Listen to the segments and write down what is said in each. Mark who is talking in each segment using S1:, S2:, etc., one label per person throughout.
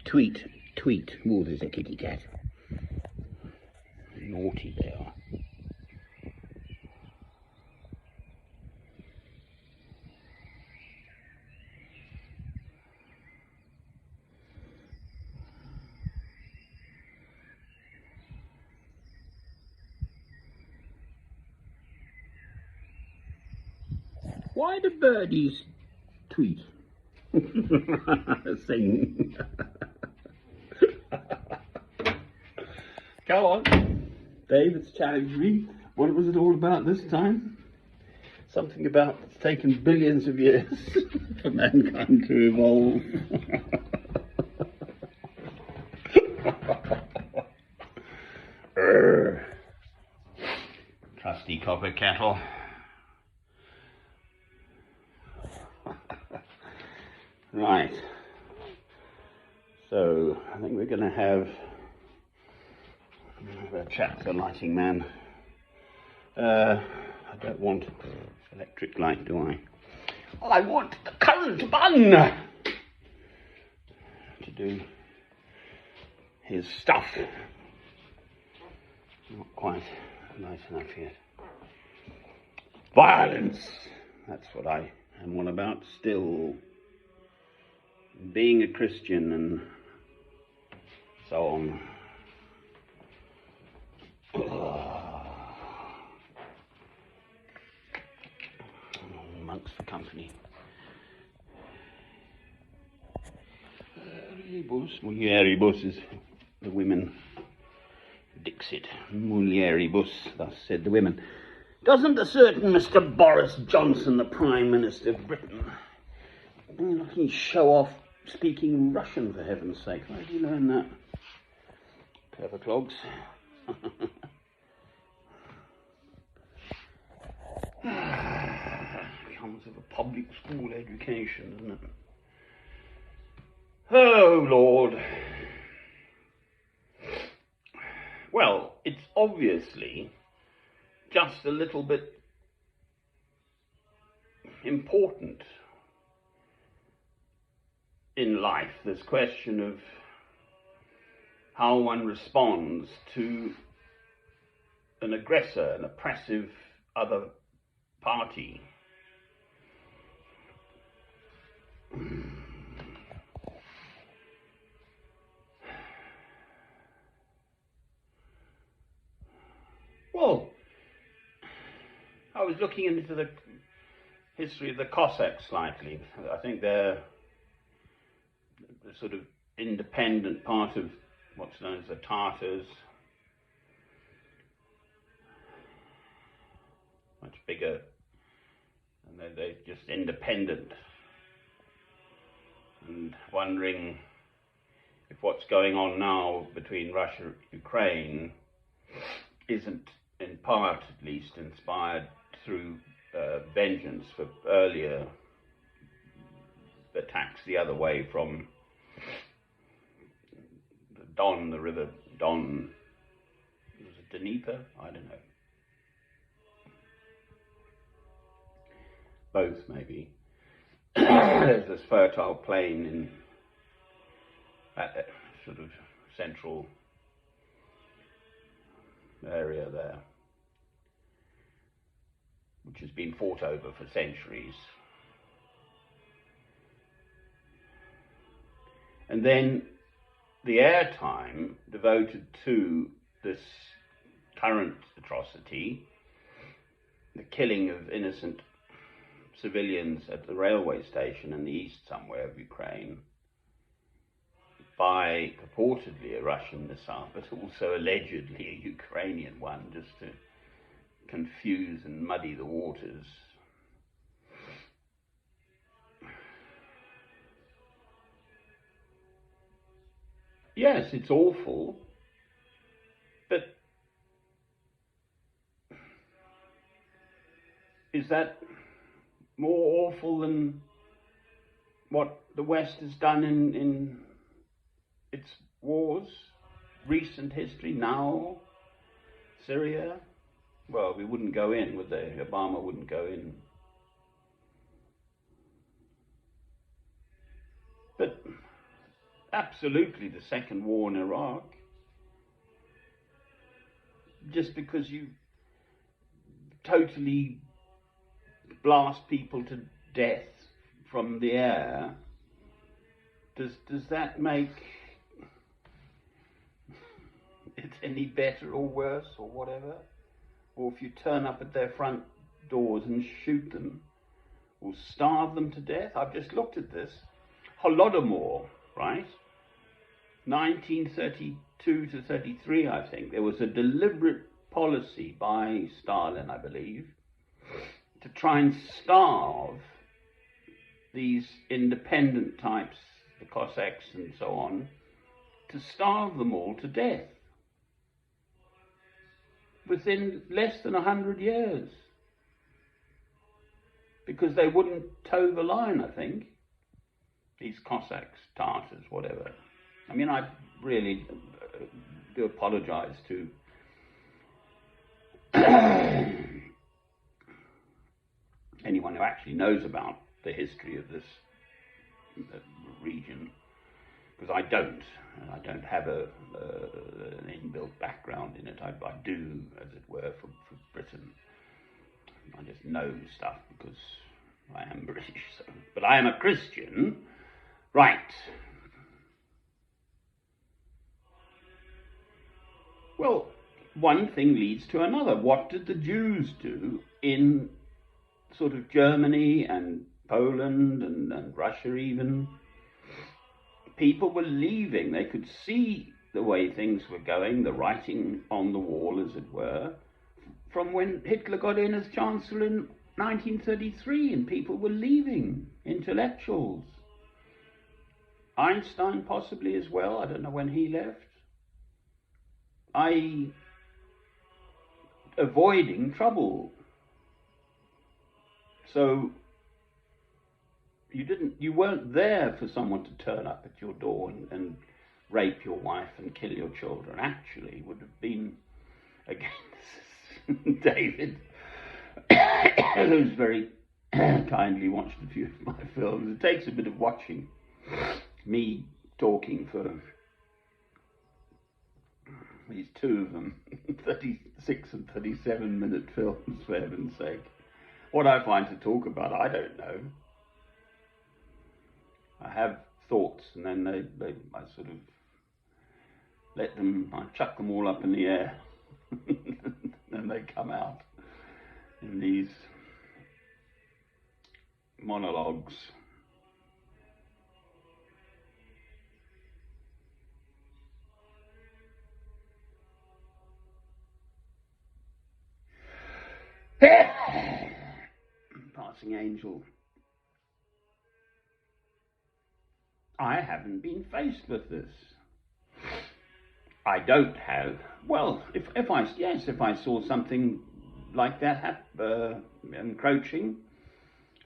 S1: Tweet, tweet. Oh, there's a kitty cat. Naughty they are. Why do birdies tweet? Sing. Go on. David's challenged me. What was it all about this time? Something about it's taken billions of years for mankind to evolve. Trusty copper kettle. Right. So I think we're going to have a chat to the lighting man. I don't want electric light, do I? I want the current bun to do his stuff. Not quite nice enough yet. Violence! That's what I am all about still. Being a Christian and so on. Amongst the company. Mulieribus is the women. Dixit. Mulieribus, thus said the women. Doesn't a certain Mr. Boris Johnson, the Prime Minister of Britain, he show off speaking Russian, for heaven's sake? Where did you learn that? Clever clogs. Comes of a public school education, doesn't it? Oh, Lord. Well, it's obviously just a little bit important in life, this question of how one responds to an aggressor, an oppressive other party. Well, I was looking into the history of the Cossacks slightly. I think they're the sort of independent part of what's known as the Tartars. Much bigger, and they're just independent. And wondering if what's going on now between Russia and Ukraine isn't, in part at least, inspired through vengeance for earlier attacks the other way from the Don, the river Don. Was it Dnieper? I don't know. Both, maybe. There's this fertile plain in that sort of central area there, which has been fought over for centuries. And then the airtime devoted to this current atrocity, the killing of innocent civilians at the railway station in the east somewhere of Ukraine by purportedly a Russian missile, but also allegedly a Ukrainian one, just to confuse and muddy the waters. Yes, it's awful, but is that more awful than what the West has done in its wars, recent history, now, Syria? Well, we wouldn't go in, would they? Obama wouldn't go in. But absolutely the second war in Iraq. Just because you totally blast people to death from the air, does that make it any better or worse or whatever? Or if you turn up at their front doors and shoot them or starve them to death? I've just looked at this. Holodomor, right? 1932 to 33, I think. There was a deliberate policy by Stalin, I believe, to try and starve these independent types, the Cossacks and so on, to starve them all to death within less than 100 years. Because they wouldn't toe the line, I think. These Cossacks, Tartars, whatever. I mean, I really do apologize to anyone who actually knows about the history of this region, because I don't. I don't have an inbuilt background in it. I do, as it were, for Britain. I just know stuff because I am British. So. But I am a Christian. Right. Well, one thing leads to another. What did the Jews do in sort of Germany and Poland and Russia even? People were leaving. They could see the way things were going, the writing on the wall, as it were, from when Hitler got in as Chancellor in 1933, and people were leaving, intellectuals. Einstein possibly as well, I don't know when he left. Avoiding trouble. So you weren't there for someone to turn up at your door and rape your wife and kill your children. Actually, would have been against David, who's very kindly watched a few of my films. It takes a bit of watching me talking for these two of them, 36 and 37-minute films, for heaven's sake. What I find to talk about, I don't know. I have thoughts, and then I sort of I chuck them all up in the air, and they come out in these monologues. Passing angel. I haven't been faced with this. I don't have. Well, if I saw something like that encroaching.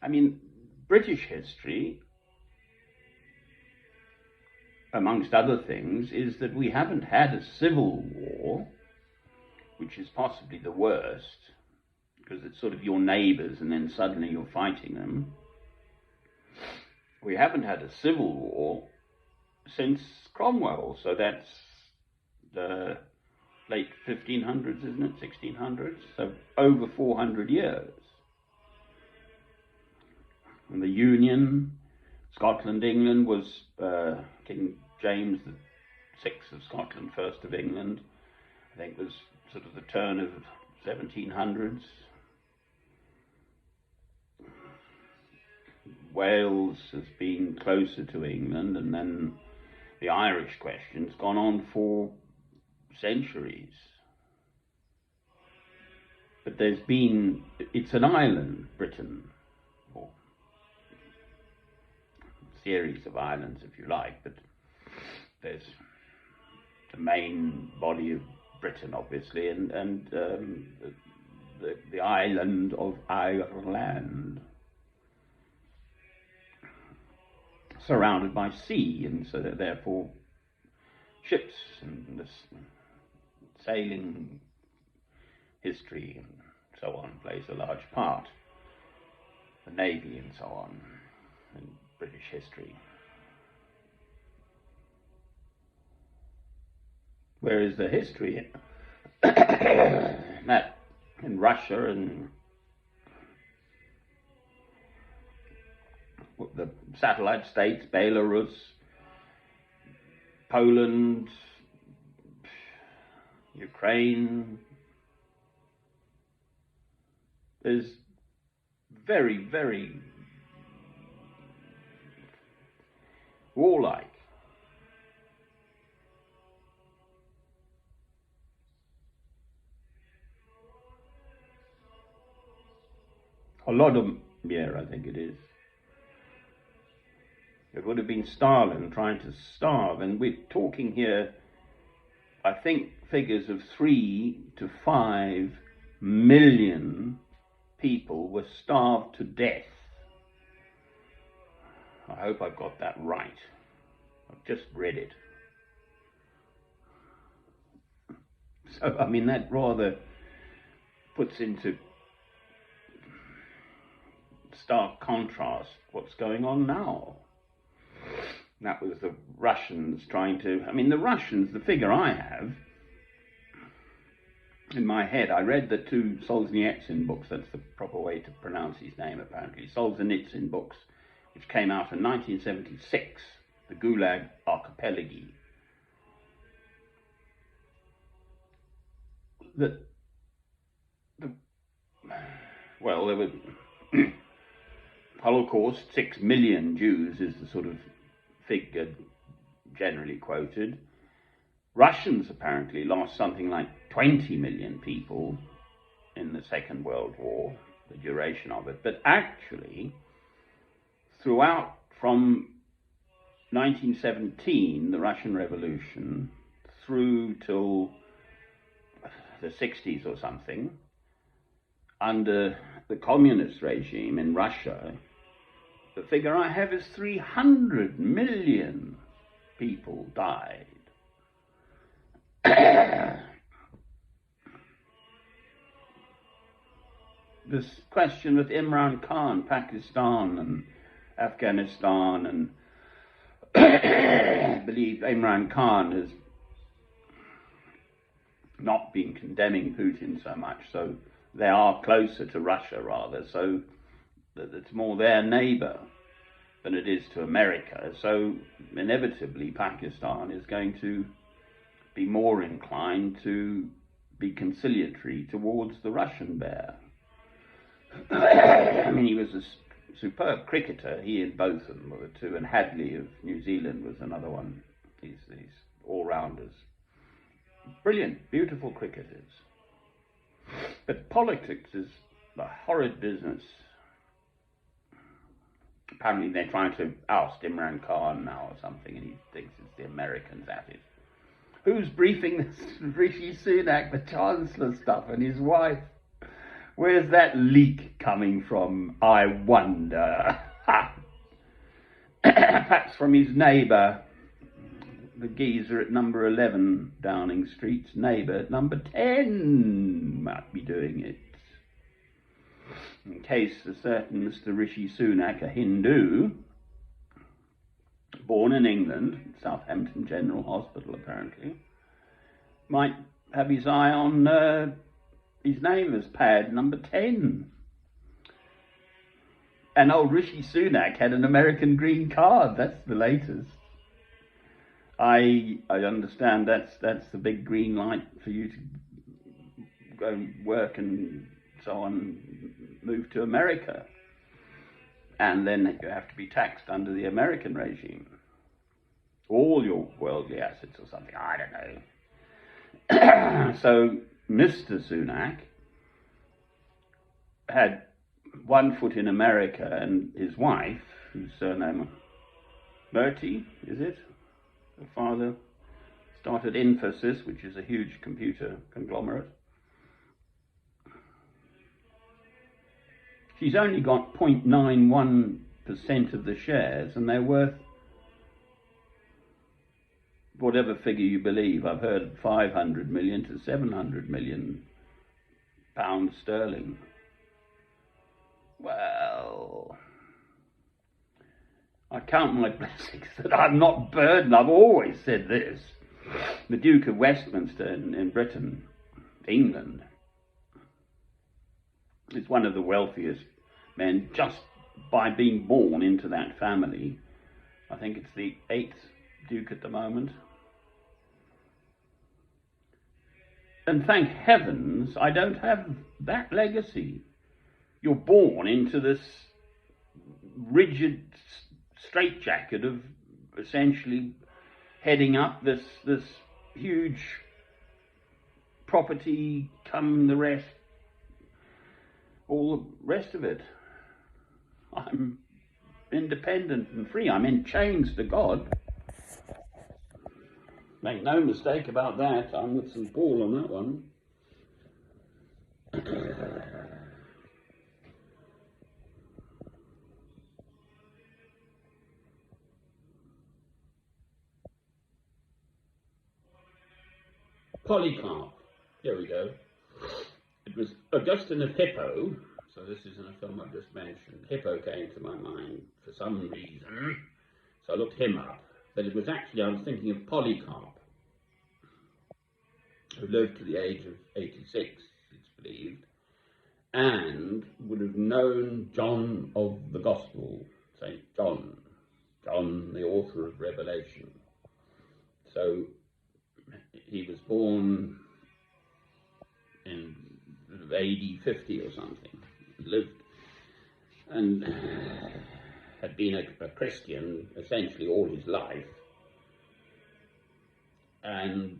S1: I mean, British history, amongst other things, is that we haven't had a civil war, which is possibly the worst, because it's sort of your neighbours and then suddenly you're fighting them. We haven't had a civil war since Cromwell, so that's the late 1500s, isn't it? 1600s, so over 400 years. And the Union, Scotland, England, was King James VI of Scotland, first of England, I think was sort of the turn of 1700s. Wales has been closer to England, and then the Irish question's gone on for centuries. But it's an island, Britain, or series of islands, if you like, but there's the main body of Britain, obviously, and the island of Ireland, surrounded by sea, and so that therefore ships and this sailing history and so on plays a large part. The Navy and so on in British history. Whereas the history that in Russia and the satellite states, Belarus, Poland, Ukraine, is very, very warlike. Holodomor, I think it is. It would have been Stalin trying to starve, and we're talking here, I think, figures of 3 to 5 million people were starved to death. I hope I've got that right. I've just read it. So, I mean, that rather puts into stark contrast what's going on now. That was the Russians trying to, I mean, the Russians, the figure I have in my head, I read the 2 Solzhenitsyn books, that's the proper way to pronounce his name apparently, Solzhenitsyn books, which came out in 1976, the Gulag Archipelago. Well, there were Holocaust, 6 million Jews is the sort of figure generally quoted. Russians apparently lost something like 20 million people in the Second World War, the duration of it. But actually, throughout from 1917, the Russian Revolution, through till the 60s or something, under the communist regime in Russia, the figure I have is 300 million people died. This question with Imran Khan, Pakistan and Afghanistan, and I believe Imran Khan has not been condemning Putin so much, so they are closer to Russia rather, so that it's more their neighbour than it is to America. So inevitably Pakistan is going to be more inclined to be conciliatory towards the Russian bear. I mean, he was a superb cricketer. He and Botham were the 2, and Hadley of New Zealand was another one. These all-rounders. Brilliant, beautiful cricketers. But politics is a horrid business. Apparently they're trying to oust Imran Khan now or something, and he thinks it's the Americans at it. Who's briefing this Rishi Sunak, the Chancellor stuff, and his wife? Where's that leak coming from, I wonder? Perhaps from his neighbour, the geezer at number 11 Downing Street's neighbour at number 10 might be doing it. In case a certain Mr. Rishi Sunak, a Hindu, born in England, Southampton General Hospital apparently, might have his eye on his neighbour's pad, number 10. And old Rishi Sunak had an American green card, that's the latest. I understand that's the big green light for you to go and work and so on, move to America. And then you have to be taxed under the American regime. All your worldly assets or something, I don't know. So Mr. Sunak had one foot in America, and his wife, whose surname Murty, is it? Her father started Infosys, which is a huge computer conglomerate. She's only got 0.91% of the shares, and they're worth whatever figure you believe. I've heard 500 million to 700 million pounds sterling. Well, I count my blessings that I'm not burdened. I've always said this. The Duke of Westminster in Britain, England, is one of the wealthiest men just by being born into that family. I think it's the 8th Duke at the moment. And thank heavens I don't have that legacy. You're born into this rigid straitjacket of essentially heading up this huge property, come the rest, all the rest of it. I'm independent and free. I'm in chains to God. Make no mistake about that. I'm with St. Paul on that one. Polycarp. Here we go. It was Augustine of Hippo. So this is in a film I've just mentioned. Hippo came to my mind for some reason. So I looked him up. But it was actually, I was thinking of Polycarp, who lived to the age of 86, it's believed, and would have known John of the Gospel, St. John, the author of Revelation. So he was born in AD 50 or something, lived and had been a Christian essentially all his life, and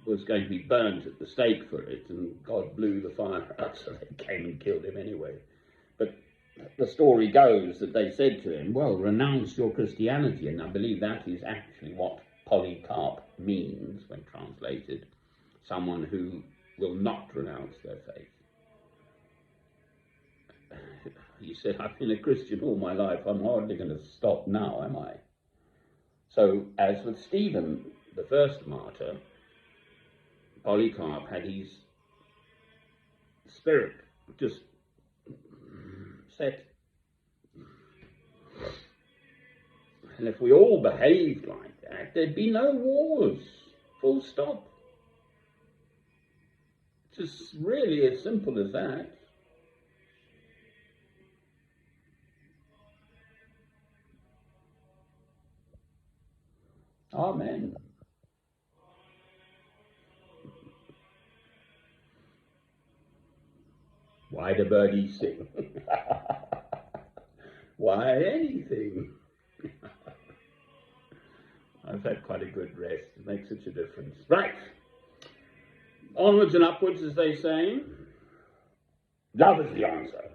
S1: was going to be burnt at the stake for it, and God blew the fire out, so they came and killed him anyway. But the story goes that they said to him, well, renounce your Christianity, and I believe that is actually what Polycarp means when translated, someone who will not renounce their faith. He said, I've been a Christian all my life, I'm hardly going to stop now, am I? So, as with Stephen, the first martyr, Polycarp had his spirit just set. And if we all behaved like that, there'd be no wars, full stop. It's just really as simple as that. Amen. Why do birdies sing? Why anything? I've had quite a good rest. It makes such a difference. Right. Onwards and upwards, as they say. Love is the answer.